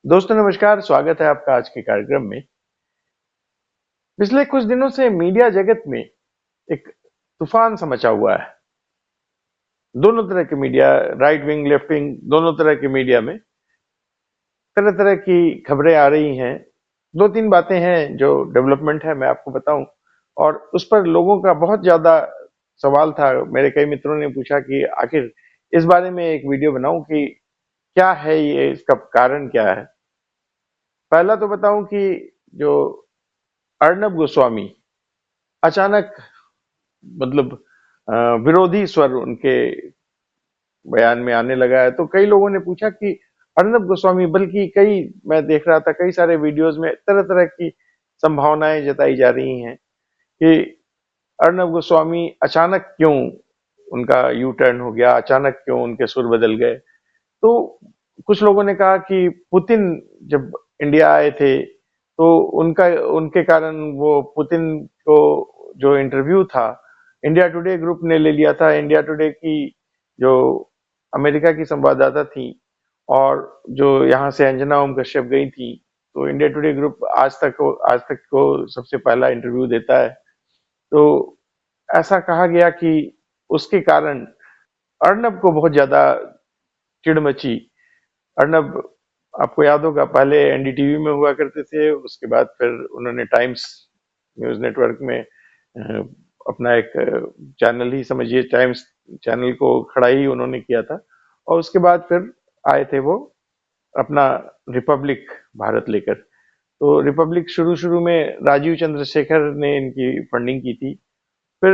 दोस्तों नमस्कार, स्वागत है आपका आज के कार्यक्रम में। पिछले कुछ दिनों से मीडिया जगत में एक तूफान सा मचा हुआ है। दोनों तरह के media, right wing, left wing, दोनों तरह के मीडिया में तरह तरह की खबरें आ रही हैं। दो तीन बातें हैं जो डेवलपमेंट है, मैं आपको बताऊं। और उस पर लोगों का बहुत ज्यादा सवाल था। मेरे कई मित्रों ने पूछा कि आखिर इस बारे में एक वीडियो बनाऊं कि क्या है ये, इसका कारण क्या है। पहला तो बताऊं कि जो अर्नब गोस्वामी अचानक, मतलब अ, विरोधी स्वर उनके बयान में आने लगा है, तो कई लोगों ने पूछा कि अर्नब गोस्वामी, बल्कि कई, मैं देख रहा था कई सारे वीडियोस में तरह तरह की संभावनाएं जताई जा रही हैं कि अर्नब गोस्वामी अचानक क्यों उनका यू टर्न हो गया, अचानक क्यों उनके सुर बदल गए। तो कुछ लोगों ने कहा कि पुतिन जब इंडिया आए थे तो उनका उनके कारण वो पुतिन को जो इंटरव्यू था, इंडिया टुडे ग्रुप ने ले लिया था। इंडिया टुडे की जो अमेरिका की संवाददाता थी और जो यहाँ से अंजना ओम कश्यप गई थी, तो इंडिया टुडे ग्रुप आज तक को सबसे पहला इंटरव्यू देता है। तो ऐसा कहा गया कि उसके कारण अर्नब को बहुत ज्यादा चिढ़ मची। अर्नब, आपको याद होगा, पहले एनडीटीवी में हुआ करते थे, उसके बाद फिर उन्होंने टाइम्स न्यूज नेटवर्क में अपना एक चैनल ही समझिए, टाइम्स चैनल को खड़ा ही उन्होंने किया था। और उसके बाद फिर आए थे वो अपना रिपब्लिक भारत लेकर। तो रिपब्लिक शुरू शुरू में राजीव चंद्रशेखर ने इनकी फंडिंग की थी। फिर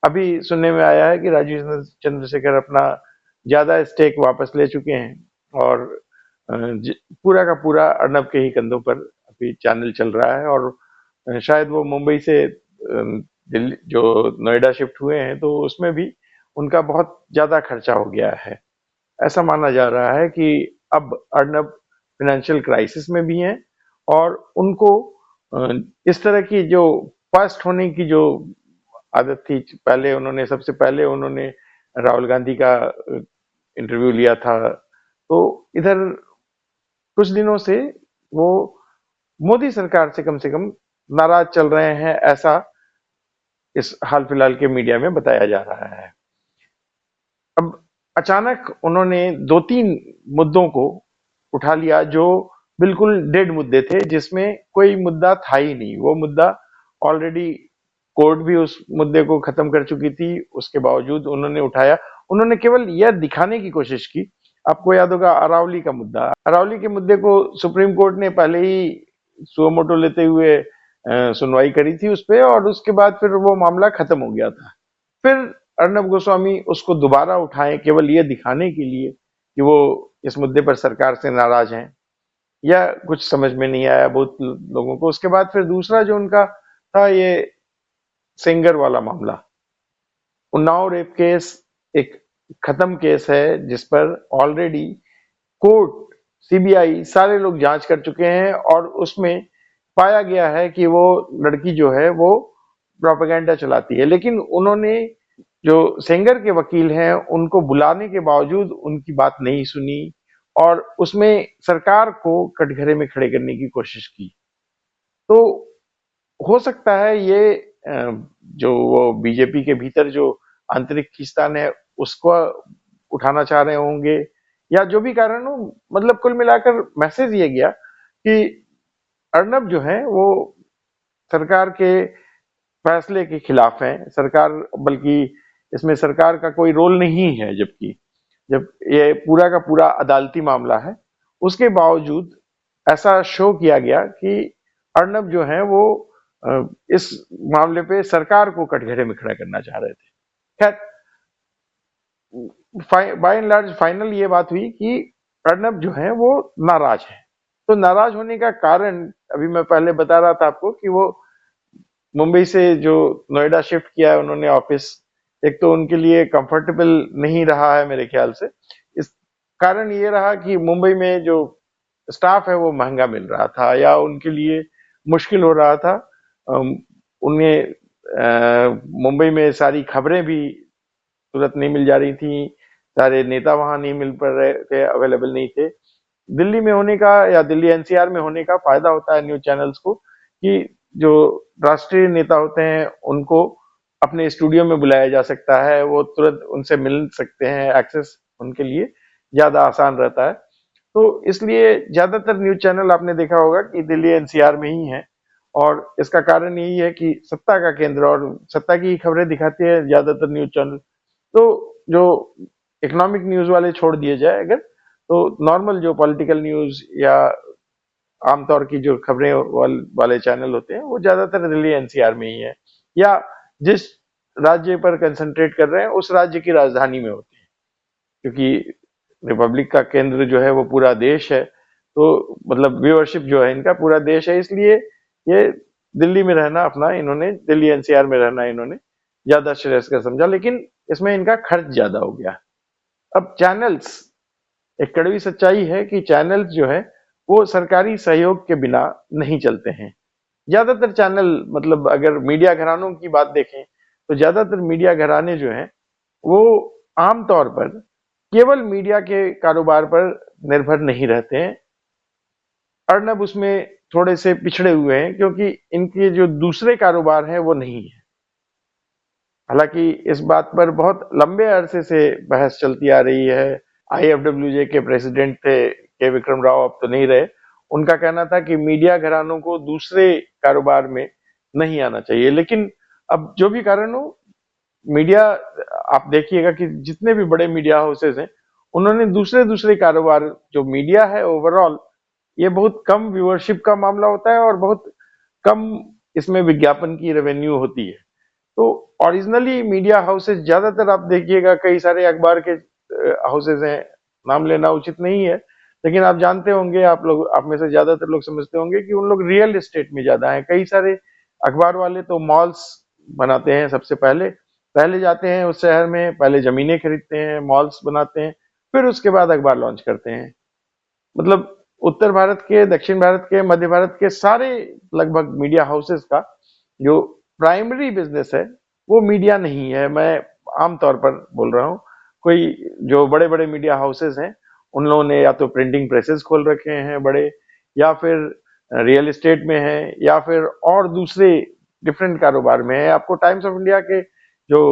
अभी सुनने में आया है कि राजीव चंद्रशेखर अपना ज्यादा स्टेक वापस ले चुके हैं और पूरा का पूरा अर्नब के ही कंधों पर अभी चैनल चल रहा है। और शायद वो मुंबई से दिल्ली, जो नोएडा शिफ्ट हुए हैं, तो उसमें भी उनका बहुत ज्यादा खर्चा हो गया है। ऐसा माना जा रहा है कि अब अर्नब फाइनेंशियल क्राइसिस में भी हैं और उनको इस तरह की जो फर्स्ट होने की जो आदत थी, पहले उन्होंने, सबसे पहले उन्होंने राहुल गांधी का इंटरव्यू लिया था। तो इधर कुछ दिनों से वो मोदी सरकार से कम नाराज चल रहे हैं, ऐसा इस हाल फिलहाल के मीडिया में बताया जा रहा है। अब अचानक उन्होंने दो तीन मुद्दों को उठा लिया जो बिल्कुल डेड मुद्दे थे, जिसमें कोई मुद्दा था ही नहीं। वो मुद्दा ऑलरेडी कोर्ट भी उस मुद्दे को खत्म कर चुकी थी, उसके बावजूद उन्होंने उठाया। उन्होंने केवल यह दिखाने की कोशिश की। आपको याद होगा अरावली का मुद्दा, अरावली के मुद्दे को सुप्रीम कोर्ट ने पहले ही सुओ लेते हुए सुनवाई करी थी उस पे, और उसके बाद फिर वो मामला खत्म हो गया था। फिर अर्नब गोस्वामी उसको दोबारा उठाएं केवल ये दिखाने के लिए कि वो इस मुद्दे पर सरकार से नाराज हैं, या कुछ समझ में नहीं आया बहुत लोगों को। उसके बाद फिर दूसरा जो उनका था, ये सेंगर वाला मामला, उन्नाव रेप केस, एक खत्म केस है जिस पर ऑलरेडी कोर्ट, सीबीआई, सारे लोग जांच कर चुके हैं और उसमें पाया गया है कि वो लड़की जो है वो प्रोपेगेंडा चलाती है। लेकिन उन्होंने, जो सेंगर के वकील हैं, उनको बुलाने के बावजूद उनकी बात नहीं सुनी और उसमें सरकार को कटघरे में खड़े करने की कोशिश की। तो हो सकता है ये जो वो बीजेपी के भीतर जो आंतरिक खींचतान है उसको उठाना चाह रहे होंगे, या जो भी कारण हो। मतलब कुल मिलाकर मैसेज ये गया कि अर्नब जो है वो सरकार के फैसले के खिलाफ है। सरकार, बल्कि इसमें सरकार का कोई रोल नहीं है, जबकि जब ये पूरा का पूरा अदालती मामला है, उसके बावजूद ऐसा शो किया गया कि अर्नब जो है वो इस मामले पे सरकार को कटघरे में खड़ा करना चाह रहे थे। खैर, बाय एंड लार्ज फाइनल ये बात हुई कि अर्नब जो है वो नाराज है। तो नाराज होने का कारण, अभी मैं पहले बता रहा था आपको कि वो मुंबई से जो नोएडा शिफ्ट किया है उन्होंने ऑफिस, एक तो उनके लिए कंफर्टेबल नहीं रहा है मेरे ख्याल से। इस कारण ये रहा कि मुंबई में जो स्टाफ है वो महंगा मिल रहा था, या उनके लिए मुश्किल हो रहा था। उन्हें मुंबई में सारी खबरें भी तुरंत नहीं मिल जा रही थी, सारे नेता वहां नहीं मिल पा रहे थे, अवेलेबल नहीं थे। दिल्ली में होने का या दिल्ली एनसीआर में होने का फायदा होता है न्यूज चैनल्स को कि जो राष्ट्रीय नेता होते हैं उनको अपने स्टूडियो में बुलाया जा सकता है, वो तुरंत उनसे मिल सकते हैं, एक्सेस उनके लिए ज्यादा आसान रहता है। तो इसलिए ज्यादातर न्यूज चैनल आपने देखा होगा कि दिल्ली एनसीआर में ही है, और इसका कारण यही है कि सत्ता का केंद्र और सत्ता की खबरें दिखाती है ज्यादातर न्यूज चैनल। तो जो इकोनॉमिक न्यूज वाले छोड़ दिए जाए अगर, तो नॉर्मल जो पॉलिटिकल न्यूज या आमतौर की जो खबरें वाले चैनल होते हैं वो ज्यादातर दिल्ली एनसीआर में ही है, या जिस राज्य पर कंसंट्रेट कर रहे हैं उस राज्य की राजधानी में होते हैं, क्योंकि रिपब्लिक का केंद्र जो है वो पूरा देश है। तो मतलब व्यूअरशिप जो है इनका पूरा देश है, इसलिए ये दिल्ली में रहना अपना इन्होंने, दिल्ली एनसीआर में रहना इन्होंने ज्यादा श्रेयस्कर समझा, लेकिन इसमें इनका खर्च ज्यादा हो गया। अब चैनल्स, एक कड़वी सच्चाई है कि चैनल्स जो है वो सरकारी सहयोग के बिना नहीं चलते हैं। ज्यादातर चैनल, मतलब अगर मीडिया घरानों की बात देखें तो ज्यादातर मीडिया घराने जो हैं वो आमतौर पर केवल मीडिया के कारोबार पर निर्भर नहीं रहते हैं। अर्नब उसमें थोड़े से पिछड़े हुए हैं क्योंकि इनके जो दूसरे कारोबार हैं वो नहीं है। हालांकि इस बात पर बहुत लंबे अरसे से बहस चलती आ रही है। आईएफडब्ल्यूजे के प्रेसिडेंट थे के विक्रम राव, अब तो नहीं रहे। उनका कहना था कि मीडिया घरानों को दूसरे कारोबार में नहीं आना चाहिए, लेकिन अब जो भी कारण हो, मीडिया, आप देखिएगा कि जितने भी बड़े मीडिया हाउसेस हैं उन्होंने दूसरे दूसरे कारोबार, जो मीडिया है ओवरऑल, ये बहुत कम व्यूअरशिप का मामला होता है और बहुत कम इसमें विज्ञापन की रेवेन्यू होती है। तो ओरिजिनली मीडिया हाउसेस ज्यादातर आप देखिएगा, कई सारे अखबार के हाउसेस हैं, नाम लेना उचित नहीं है, लेकिन आप जानते होंगे, आप लोग, आप में से ज्यादातर लोग समझते होंगे कि उन लोग रियल एस्टेट में ज्यादा हैं। कई सारे अखबार वाले तो मॉल्स बनाते हैं, सबसे पहले पहले जाते हैं उस शहर में, पहले जमीनें खरीदते हैं, मॉल्स बनाते हैं, फिर उसके बाद अखबार लॉन्च करते हैं। मतलब उत्तर भारत के, दक्षिण भारत के, मध्य भारत के सारे लगभग मीडिया हाउसेस का जो प्राइमरी बिजनेस है वो मीडिया नहीं है। मैं आमतौर पर बोल रहा हूँ, कोई जो बड़े बड़े मीडिया हाउसेस हैं उन लोगों ने या तो प्रिंटिंग प्रेसेस खोल रखे हैं बड़े, या फिर रियल एस्टेट में है, या फिर और दूसरे डिफरेंट कारोबार में है। आपको टाइम्स ऑफ इंडिया के जो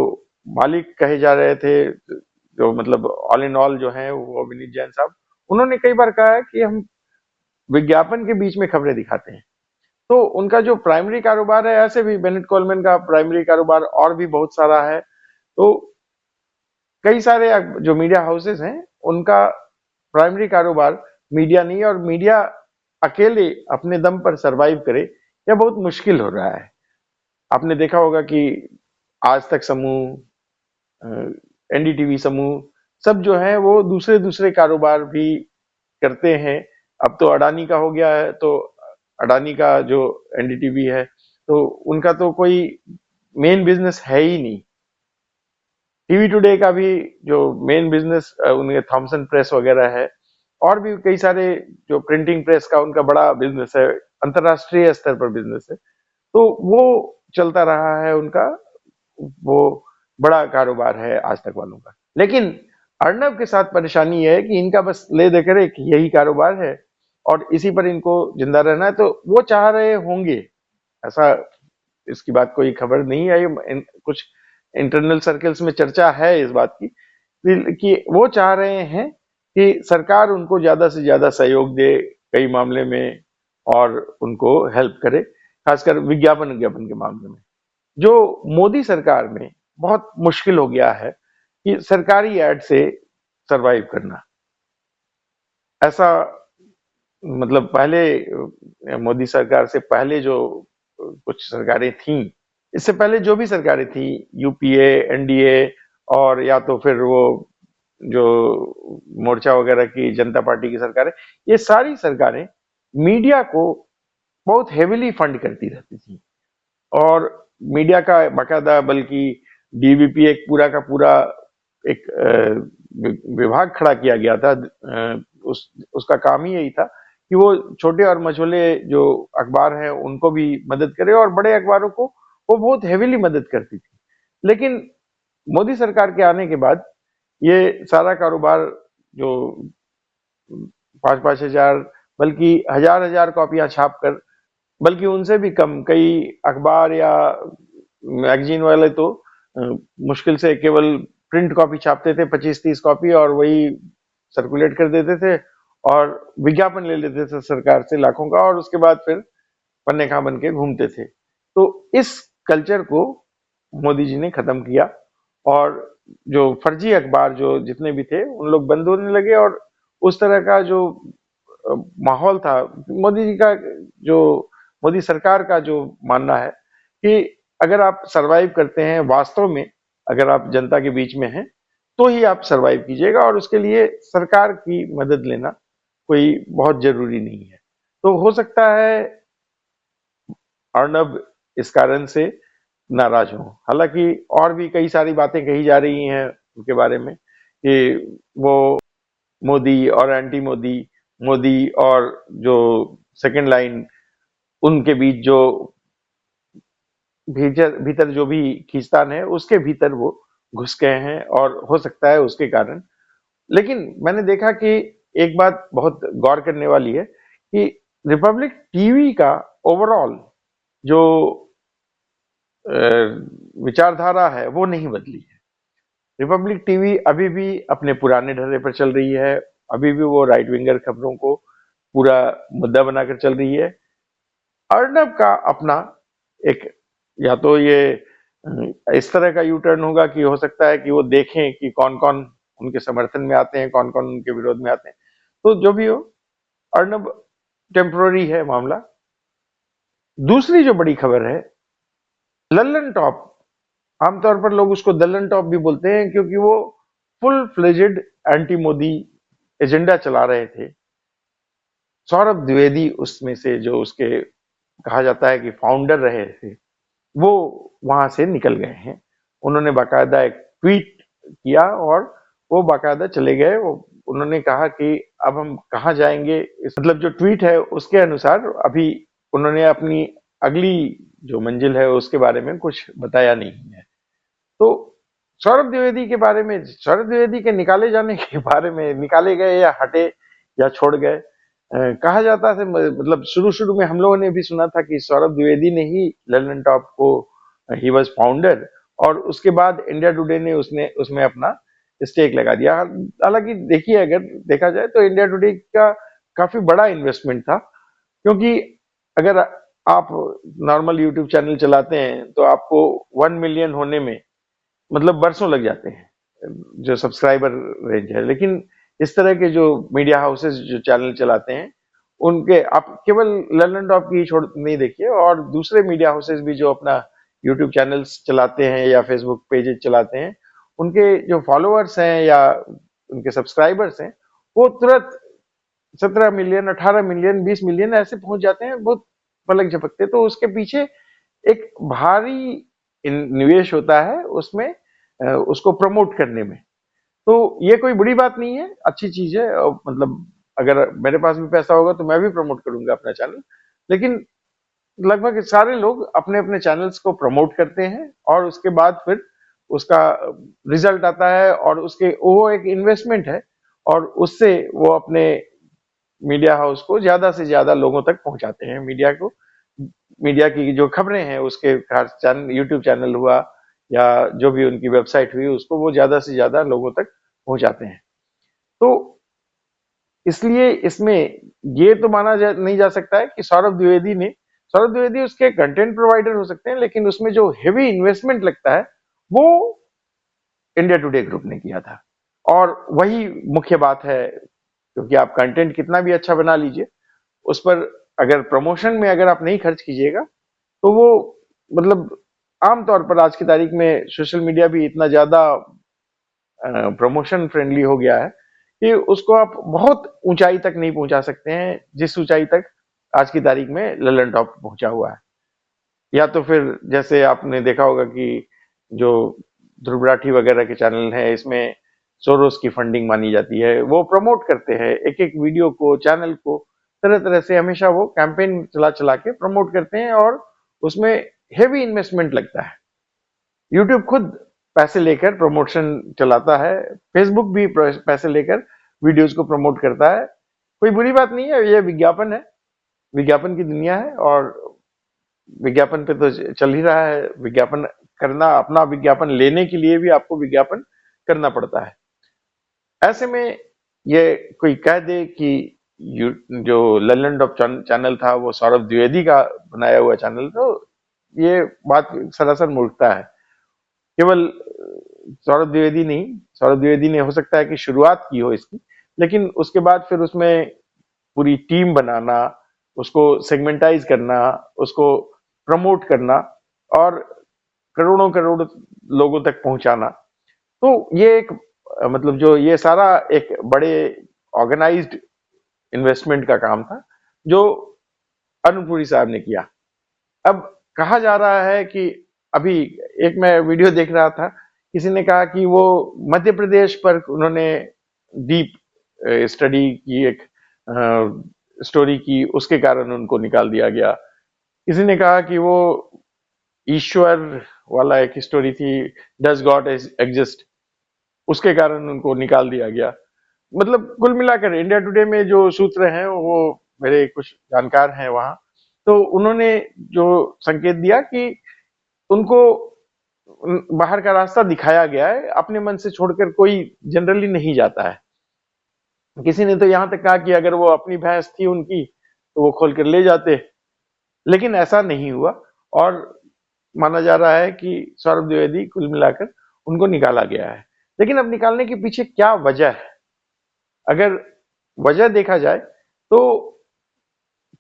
मालिक कहे जा रहे थे, जो मतलब ऑल इन ऑल जो है वो विनीत जैन साहब, उन्होंने कई बार कहा है कि हम विज्ञापन के बीच में खबरें दिखाते हैं। तो उनका जो प्राइमरी कारोबार है, ऐसे भी बेनेट कोलमैन का प्राइमरी कारोबार और भी बहुत सारा है। तो कई सारे जो मीडिया हाउसेस हैं उनका प्राइमरी कारोबार मीडिया नहीं है, और मीडिया अकेले अपने दम पर सरवाइव करे यह बहुत मुश्किल हो रहा है। आपने देखा होगा कि आज तक समूह, एनडीटीवी समूह, सब जो है वो दूसरे दूसरे कारोबार भी करते हैं। अब तो अडानी का हो गया है, तो अडानी का जो एनडीटीवी है, तो उनका तो कोई मेन बिजनेस है ही नहीं। टीवी टुडे का भी जो मेन बिजनेस उनके थॉमसन प्रेस वगैरह है, और भी कई सारे जो प्रिंटिंग प्रेस का उनका बड़ा बिजनेस है, अंतरराष्ट्रीय स्तर पर बिजनेस है, तो वो चलता रहा है उनका, वो बड़ा कारोबार है आज तक वालों का। लेकिन अर्नब के साथ परेशानी है कि इनका बस ले देकर एक यही कारोबार है और इसी पर इनको जिंदा रहना है। तो वो चाह रहे होंगे, ऐसा, इसकी बात कोई खबर नहीं आई, कुछ इंटरनल सर्कल्स में चर्चा है इस बात की कि वो चाह रहे हैं कि सरकार उनको ज्यादा से ज्यादा सहयोग दे कई मामले में, और उनको हेल्प करे, खासकर विज्ञापन विज्ञापन के मामले में, जो मोदी सरकार में बहुत मुश्किल हो गया है कि सरकारी एड से सरवाइव करना। ऐसा, मतलब पहले मोदी सरकार से पहले जो कुछ सरकारें थीं, इससे पहले जो भी सरकारें थी, यूपीए, एनडीए, और या तो फिर वो जो मोर्चा वगैरह की जनता पार्टी की सरकारें, ये सारी सरकारें मीडिया को बहुत हेविली फंड करती रहती थी, और मीडिया का बाकायदा, बल्कि डीवीपी एक पूरा का पूरा एक विभाग खड़ा किया गया था। उसका काम ही यही था कि वो छोटे और मझोले जो अखबार हैं उनको भी मदद करे, और बड़े अखबारों को वो बहुत हेविली मदद करती थी। लेकिन मोदी सरकार के आने के बाद ये सारा कारोबार जो 5-5 हजार, बल्कि हजार कॉपियां छाप कर, बल्कि उनसे भी कम, कई अखबार या मैगजीन वाले तो मुश्किल से केवल प्रिंट कॉपी छापते थे, 25-30 कॉपी, और वही सर्कुलेट कर देते थे और विज्ञापन ले लेते थे सरकार से लाखों का, और उसके बाद फिर पन्ने खा बन के घूमते थे। तो इस कल्चर को मोदी जी ने खत्म किया, और जो फर्जी अखबार जो जितने भी थे उन लोग बंद होने लगे, और उस तरह का जो माहौल था, मोदी जी का जो मोदी सरकार का जो मानना है कि अगर आप सरवाइव करते हैं वास्तव में, अगर आप जनता के बीच में हैं, तो ही आप सरवाइव कीजिएगा, और उसके लिए सरकार की मदद लेना कोई बहुत जरूरी नहीं है। तो हो सकता है अर्नब इस कारण से नाराज हो। हालांकि और भी कई सारी बातें कही जा रही हैं उनके बारे में कि वो मोदी और एंटी मोदी, मोदी और जो सेकंड लाइन, उनके बीच जो भीतर भीतर जो भी खींचतान है उसके भीतर वो घुस गए हैं, और हो सकता है उसके कारण। लेकिन मैंने देखा कि एक बात बहुत गौर करने वाली है कि रिपब्लिक टीवी का ओवरऑल जो विचारधारा है वो नहीं बदली है। रिपब्लिक टीवी अभी भी अपने पुराने ढर्रे पर चल रही है, अभी भी वो राइट विंगर खबरों को पूरा मुद्दा बनाकर चल रही है। अर्नब का अपना एक, या तो ये इस तरह का यू टर्न होगा कि हो सकता है कि वो देखें कि कौन कौन उनके समर्थन में आते हैं, कौन कौन उनके विरोध में आते हैं। तो जो भी हो, अर्नब टेम्पररी है मामला। दूसरी जो बड़ी खबर है, लल्लन टॉप, आमतौर पर लोग उसको दल्लन टॉप भी बोलते हैं क्योंकि वो full fledged anti Modi agenda चला रहे थे। सौरभ द्विवेदी उसमें से, जो उसके कहा जाता है कि फाउंडर रहे थे, वो वहां से निकल गए हैं। उन्होंने बाकायदा एक ट्वीट किया और वो बाकायदा चले गए। उन्होंने कहा कि अब हम कहाँ जाएंगे, इस मतलब जो ट्वीट है उसके अनुसार अभी उन्होंने अपनी अगली जो मंजिल है उसके बारे में कुछ बताया नहीं है। तो सौरभ द्विवेदी के बारे में, सौरभ द्विवेदी के निकाले जाने के बारे में, निकाले गए या हटे या छोड़ गए, कहा जाता था, मतलब शुरू शुरू में हम लोगों ने भी सुना था कि सौरभ द्विवेदी ने ही लल्लन टॉप को, ही वॉज फाउंडर, और उसके बाद इंडिया टुडे ने उसने उसमें अपना स्टेक लगा दिया। हालांकि देखिए, अगर देखा जाए तो इंडिया टुडे का काफी बड़ा इन्वेस्टमेंट था, क्योंकि अगर आप नॉर्मल यूट्यूब चैनल चलाते हैं तो आपको 1 मिलियन होने में मतलब बरसों लग जाते हैं, जो सब्सक्राइबर रेंज है। लेकिन इस तरह के जो मीडिया हाउसेस जो चैनल चलाते हैं, उनके आप केवल लल्लन टॉप की छोड़ नहीं देखिए, और दूसरे मीडिया हाउसेस भी जो अपना यूट्यूब चैनल्स चलाते हैं या फेसबुक पेजेस चलाते हैं, उनके जो फॉलोअर्स हैं या उनके सब्सक्राइबर्स हैं, वो तुरंत 17 मिलियन, 18 मिलियन, 20 मिलियन ऐसे पहुंच जाते हैं, बहुत पलक झपकते। तो उसके पीछे एक भारी निवेश होता है उसमें, उसको प्रमोट करने में। तो ये कोई बुरी बात नहीं है, अच्छी चीज है। मतलब अगर मेरे पास भी पैसा होगा तो मैं भी प्रमोट करूंगा अपना चैनल। लेकिन लगभग सारे लोग अपने अपने चैनल्स को प्रमोट करते हैं, और उसके बाद फिर उसका रिजल्ट आता है, और उसके वो एक इन्वेस्टमेंट है, और उससे वो अपने मीडिया हाउस को ज्यादा से ज्यादा लोगों तक पहुंचाते हैं। मीडिया की जो खबरें हैं उसके चैनल, यूट्यूब चैनल हुआ या जो भी उनकी वेबसाइट हुई, उसको वो ज्यादा से ज्यादा लोगों तक पहुंचाते हैं। तो इसलिए इसमें ये तो नहीं जा सकता है कि सौरभ द्विवेदी उसके कंटेंट प्रोवाइडर हो सकते हैं, लेकिन उसमें जो हेवी इन्वेस्टमेंट लगता है वो इंडिया टुडे ग्रुप ने किया था। और वही मुख्य बात है, क्योंकि आप कंटेंट कितना भी अच्छा बना लीजिए, उस पर अगर प्रमोशन में अगर आप नहीं खर्च कीजिएगा, तो वो मतलब आमतौर पर आज की तारीख में सोशल मीडिया भी इतना ज्यादा प्रमोशन फ्रेंडली हो गया है कि उसको आप बहुत ऊंचाई तक नहीं पहुंचा सकते हैं, जिस ऊंचाई तक आज की तारीख में लल्लन टॉप पहुंचा हुआ है। या तो फिर जैसे आपने देखा होगा कि जो ध्रुव राठी वगैरह के चैनल हैं, इसमें सोरोस की फंडिंग मानी जाती है। वो प्रमोट करते हैं एक एक वीडियो को, चैनल को, तरह तरह से हमेशा वो कैंपेन चला चला के प्रमोट करते हैं, और उसमें हेवी इन्वेस्टमेंट लगता है। यूट्यूब खुद पैसे लेकर प्रमोशन चलाता है, फेसबुक भी पैसे लेकर वीडियोस को प्रमोट करता है। कोई बुरी बात नहीं है, ये विज्ञापन है, विज्ञापन की दुनिया है, और विज्ञापन पे तो चल ही रहा है। विज्ञापन करना, अपना विज्ञापन लेने के लिए भी आपको विज्ञापन करना पड़ता है। ऐसे में ये कोई कह दे कि जो लल्लन टॉप चैनल था वो सौरभ द्विवेदी का बनाया हुआ चैनल, तो ये बात सरासर मूर्खता है। केवल सौरभ द्विवेदी नहीं, सौरभ द्विवेदी ने हो सकता है कि शुरुआत की हो इसकी, लेकिन उसके बाद फिर उसमें पूरी टीम बनाना, उसको सेगमेंटाइज करना, उसको प्रमोट करना और करोड़ों करोड़ लोगों तक पहुंचाना, तो ये एक मतलब जो ये सारा एक बड़े ऑर्गेनाइज्ड इन्वेस्टमेंट का काम था जो अरुणपुरी साहब ने किया। अब कहा जा रहा है कि अभी एक मैं वीडियो देख रहा था, किसी ने कहा कि वो मध्य प्रदेश पर उन्होंने डीप स्टडी की, एक स्टोरी की, उसके कारण उनको निकाल दिया गया। किसी ने कहा कि वो ईश्वर वाला एक स्टोरी थी, डज गॉड एग्जिस्ट, उसके कारण उनको निकाल दिया गया। मतलब कुल मिलाकर इंडिया टुडे में जो सूत्र हैं वो मेरे कुछ जानकार हैं वहां, तो उन्होंने जो संकेत दिया कि उनको बाहर का रास्ता दिखाया गया है, अपने मन से छोड़कर कोई जनरली नहीं जाता है। किसी ने तो यहां तक कहा कि अगर वो अपनी भैंस थी उनकी तो वो खोल कर ले जाते, लेकिन ऐसा नहीं हुआ। और माना जा रहा है कि सौरभ द्विवेदी कुल मिलाकर उनको निकाला गया है। लेकिन अब निकालने के पीछे क्या वजह है? अगर वजह देखा जाए तो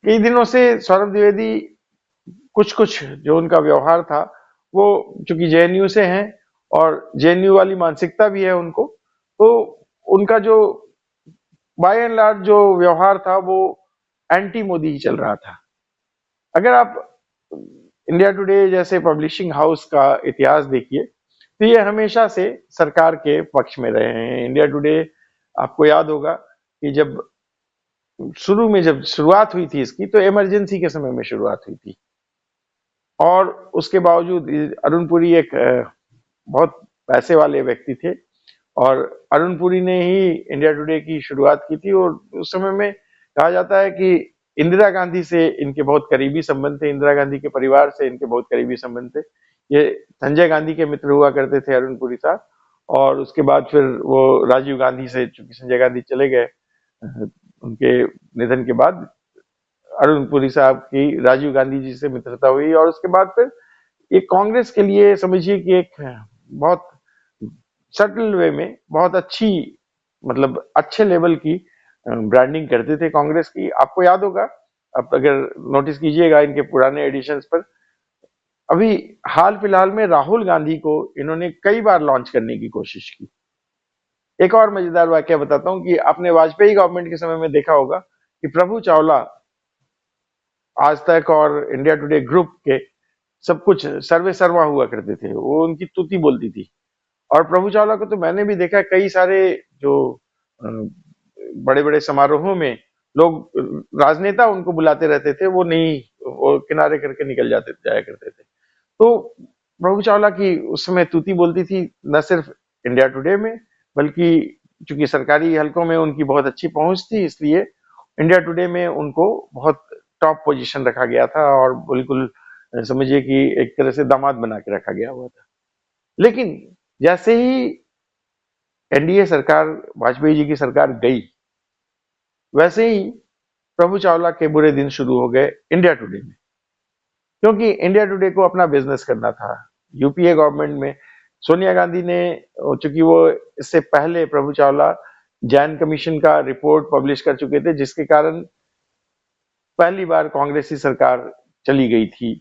कई दिनों से सौरभ द्विवेदी कुछ कुछ जो उनका व्यवहार था, वो चूंकि जेएनयू से हैं और जेएनयू वाली मानसिकता भी है उनको, तो उनका जो बाय एंड लार्ज जो व्यवहार था वो एंटी मोदी ही चल रहा था। अगर आप इंडिया टुडे जैसे पब्लिशिंग हाउस का इतिहास देखिए तो ये हमेशा से सरकार के पक्ष में रहे हैं। इंडिया टुडे, आपको याद होगा कि जब शुरू में जब शुरुआत हुई थी इसकी, तो इमरजेंसी के समय में शुरुआत हुई थी, और उसके बावजूद अरुण पुरी एक बहुत पैसे वाले व्यक्ति थे, और अरुण पुरी ने ही इंडिया टुडे की शुरुआत की थी। और उस समय में कहा जाता है कि इंदिरा गांधी से इनके बहुत करीबी संबंध थे, इंदिरा गांधी के परिवार से इनके बहुत करीबी संबंध थे। ये संजय गांधी के मित्र हुआ करते थे अरुण पुरी साहब, और उसके बाद फिर वो राजीव गांधी से, चूंकि संजय गांधी चले गए उनके निधन के बाद, अरुण पुरी साहब की राजीव गांधी जी से मित्रता हुई, और उसके बाद फिर ये कांग्रेस के लिए समझिए कि एक बहुत सटल वे में बहुत अच्छी, मतलब अच्छे लेवल की ब्रांडिंग करते थे कांग्रेस की। आपको याद होगा, आप अगर नोटिस कीजिएगा इनके पुराने एडिशंस पर, अभी हाल फिलहाल में राहुल गांधी को इन्होंने कई बार लॉन्च करने की कोशिश की। एक और मजेदार वाक्य बताता हूं कि आपने वाजपेयी गवर्नमेंट के समय में देखा होगा कि प्रभु चावला आज तक और इंडिया टुडे ग्रुप के सब कुछ सर्वे सर्वा हुआ करते थे, वो उनकी तुति बोलती थी। और प्रभु चावला को तो मैंने भी देखा, कई सारे जो बड़े बड़े समारोहों में लोग, राजनेता उनको बुलाते रहते थे, वो नहीं, वो किनारे करके निकल जाते जाया करते थे। तो प्रभु चावला की उस समय तूती बोलती थी, न सिर्फ इंडिया टुडे में, बल्कि चूंकि सरकारी हलकों में उनकी बहुत अच्छी पहुंच थी, इसलिए इंडिया टुडे में उनको बहुत टॉप पोजीशन रखा गया था, और बिल्कुल समझिए कि एक तरह से दामाद बना के रखा गया हुआ था। लेकिन जैसे ही एनडीए सरकार, वाजपेयी जी की सरकार गई, वैसे ही प्रभु चावला के बुरे दिन शुरू हो गए इंडिया टुडे में, क्योंकि इंडिया टुडे को अपना बिजनेस करना था। यूपीए गवर्नमेंट में सोनिया गांधी ने, चूंकि वो इससे पहले प्रभु चावला जैन कमीशन का रिपोर्ट पब्लिश कर चुके थे, जिसके कारण पहली बार कांग्रेसी सरकार चली गई थी।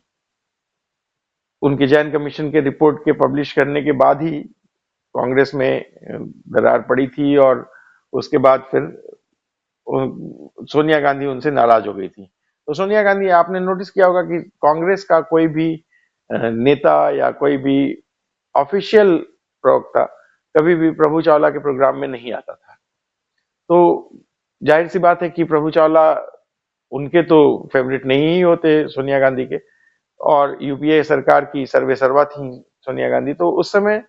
उनके जैन कमीशन के रिपोर्ट के पब्लिश करने के बाद ही कांग्रेस में दरार पड़ी थी, और उसके बाद फिर सोनिया गांधी उनसे नाराज हो गई थी। तो सोनिया गांधी, आपने नोटिस किया होगा कि कांग्रेस का कोई भी नेता या कोई भी ऑफिशियल प्रवक्ता कभी भी प्रभु चावला के प्रोग्राम में नहीं आता था। तो जाहिर सी बात है कि प्रभु चावला उनके तो फेवरेट नहीं ही होते सोनिया गांधी के, और यूपीए सरकार की सर्वे सर्वा थी सोनिया गांधी। तो उस समय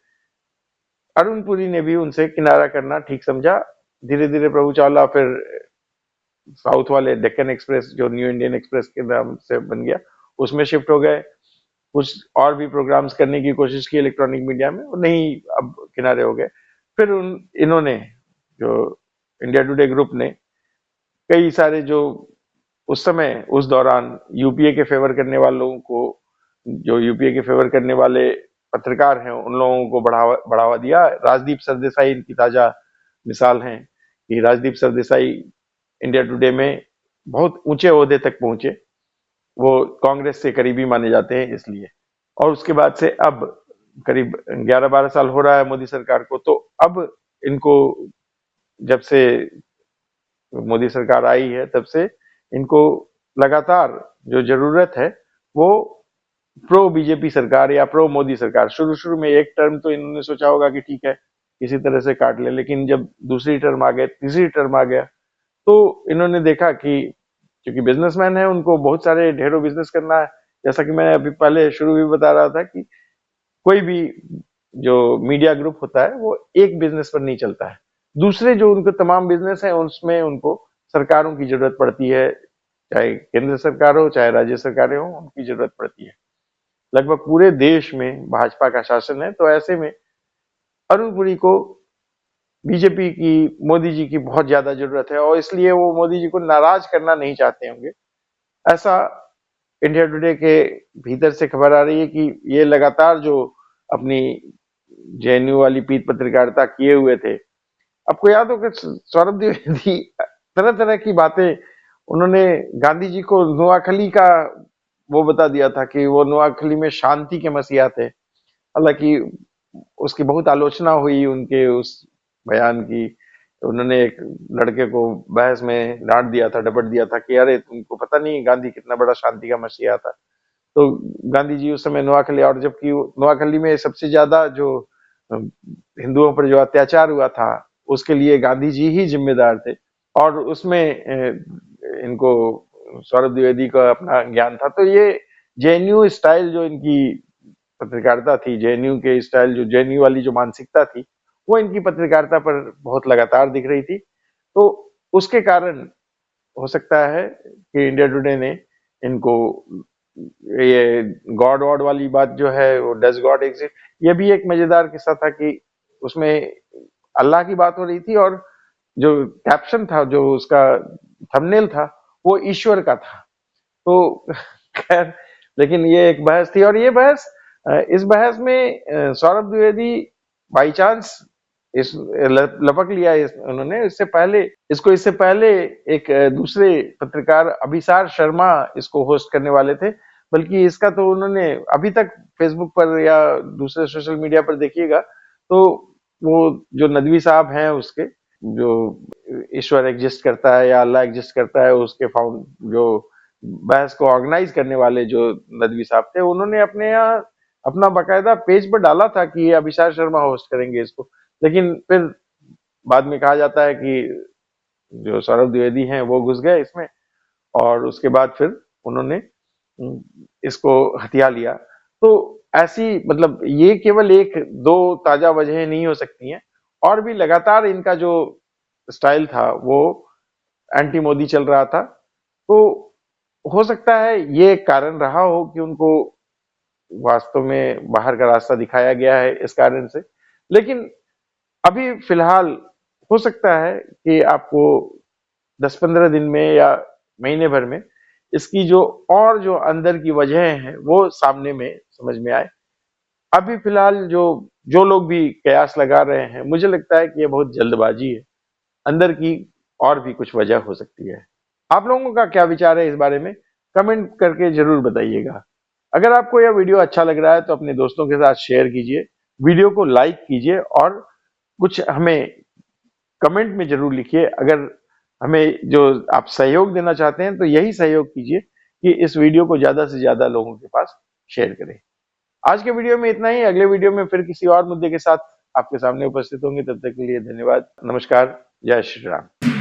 अरुण पुरी ने भी उनसे किनारा करना ठीक समझा। धीरे धीरे प्रभु चावला फिर साउथ वाले डेक्कन एक्सप्रेस जो न्यू इंडियन एक्सप्रेस के नाम से बन गया, उसमें शिफ्ट हो गए। कुछ और भी प्रोग्राम्स करने की कोशिश की इलेक्ट्रॉनिक मीडिया में, वो नहीं, अब किनारे हो गए। फिर इन्होंने, जो इंडिया टुडे ग्रुप ने, कई सारे जो उस समय उस दौरान यूपीए के फेवर करने वाले लोगों को, जो यूपीए के फेवर करने वाले पत्रकार हैं, उन लोगों को बढ़ावा बढ़ावा दिया। राजदीप सरदेसाई इनकी ताजा मिसाल हैं कि राजदीप सरदेसाई इंडिया टुडे में बहुत ऊंचे ओहदे तक पहुंचे, वो कांग्रेस से करीबी माने जाते हैं इसलिए। और उसके बाद से अब करीब 11-12 साल हो रहा है मोदी सरकार को, तो अब इनको, जब से मोदी सरकार आई है तब से इनको लगातार जो जरूरत है वो प्रो बीजेपी सरकार या प्रो मोदी सरकार। शुरू शुरू में एक टर्म तो इन्होंने सोचा होगा कि ठीक है किसी तरह से काट ले, लेकिन जब दूसरी टर्म आ गए, तीसरी टर्म आ गया, तो इन्होंने देखा कि क्योंकि बिजनेसमैन है, उनको बहुत सारे ढेरों बिजनेस करना है। जैसा कि मैं अभी पहले शुरू भी बता रहा था कि कोई भी जो मीडिया ग्रुप होता है वो एक बिजनेस पर नहीं चलता है, दूसरे जो उनके तमाम बिजनेस है उसमें उनको सरकारों की जरूरत पड़ती है, चाहे केंद्र सरकार हो चाहे राज्य सरकारें हो, उनकी जरूरत पड़ती है। लगभग पूरे देश में भाजपा का शासन है, तो ऐसे में अरुण पुरी को बीजेपी की, मोदी जी की बहुत ज्यादा जरूरत है, और इसलिए वो मोदी जी को नाराज करना नहीं चाहते होंगे, ऐसा इंडिया टुडे के भीतर से खबर आ रही है कि ये लगातार जो अपनी जेएनयू वाली पीठ पत्रकारिता किए हुए थे। आपको याद होगा सौरभ द्विवेदी तरह तरह की बातें, उन्होंने गांधी जी को नोआखली का वो बता दिया था कि वो नोआखली में शांति के मसीहा थे। हालांकि उसकी बहुत आलोचना हुई उनके उस बयान की। उन्होंने एक लड़के को बहस में डांट दिया था, डपट दिया था कि अरे तुमको पता नहीं गांधी कितना बड़ा शांति का मसीहा था। तो गांधी जी उस समय नोआखली, और जबकि नोआखली में सबसे ज्यादा जो हिंदुओं पर जो अत्याचार हुआ था उसके लिए गांधी जी ही जिम्मेदार थे, और उसमें इनको सौरभ द्विवेदी का अपना ज्ञान था। तो ये जेएनयू स्टाइल जो इनकी पत्रकारिता थी, जेएनयू के स्टाइल, जो जेएनयू वाली जो मानसिकता थी, वो इनकी पत्रकारिता पर बहुत लगातार दिख रही थी। तो उसके कारण हो सकता है कि इंडिया टुडे ने इनको, ये गॉड वॉड वाली बात जो है, वो डज गॉड एग्जिस्ट, ये भी एक मजेदार किस्सा था कि उसमें अल्लाह की बात हो रही थी, और जो कैप्शन था, जो उसका थंबनेल था, वो ईश्वर का था। तो खैर, लेकिन ये एक बहस थी, और ये बहस, इस बहस में सौरभ द्विवेदी बाई चांस इस लपक लिया उन्होंने। इससे पहले एक दूसरे पत्रकार अभिसार शर्मा इसको होस्ट करने वाले थे, बल्कि इसका तो उन्होंने अभी तक फेसबुक पर या दूसरे सोशल मीडिया पर देखिएगा तो वो जो नदवी साहब हैं, उसके जो ईश्वर एग्जिस्ट करता है या अल्लाह एग्जिस्ट करता है, उसके फाउंड जो बहस को ऑर्गेनाइज करने वाले जो नदवी साहब थे, उन्होंने अपने यहाँ अपना बाकायदा पेज पर डाला था कि ये अभिसार शर्मा होस्ट करेंगे इसको। लेकिन फिर बाद में कहा जाता है कि जो सौरभ द्विवेदी हैं वो घुस गए इसमें, और उसके बाद फिर उन्होंने इसको हथिया लिया। तो ऐसी, मतलब ये केवल एक दो ताजा वजहें नहीं हो सकती हैं, और भी लगातार इनका जो स्टाइल था वो एंटी मोदी चल रहा था। तो हो सकता है ये कारण रहा हो कि उनको वास्तव में बाहर का रास्ता दिखाया गया है इस कारण से। लेकिन अभी फिलहाल हो सकता है कि आपको 10-15 दिन में या महीने भर में इसकी जो और जो अंदर की वजह है वो सामने में समझ में आए। अभी फिलहाल जो जो लोग भी कयास लगा रहे हैं, मुझे लगता है कि ये बहुत जल्दबाजी है, अंदर की और भी कुछ वजह हो सकती है। आप लोगों का क्या विचार है इस बारे में, कमेंट करके जरूर बताइएगा। अगर आपको यह वीडियो अच्छा लग रहा है तो अपने दोस्तों के साथ शेयर कीजिए, वीडियो को लाइक कीजिए, और कुछ हमें कमेंट में जरूर लिखिए। अगर हमें जो आप सहयोग देना चाहते हैं तो यही सहयोग कीजिए कि इस वीडियो को ज्यादा से ज्यादा लोगों के पास शेयर करें। आज के वीडियो में इतना ही, अगले वीडियो में फिर किसी और मुद्दे के साथ आपके सामने उपस्थित होंगे। तब तक के लिए धन्यवाद, नमस्कार, जय श्री राम।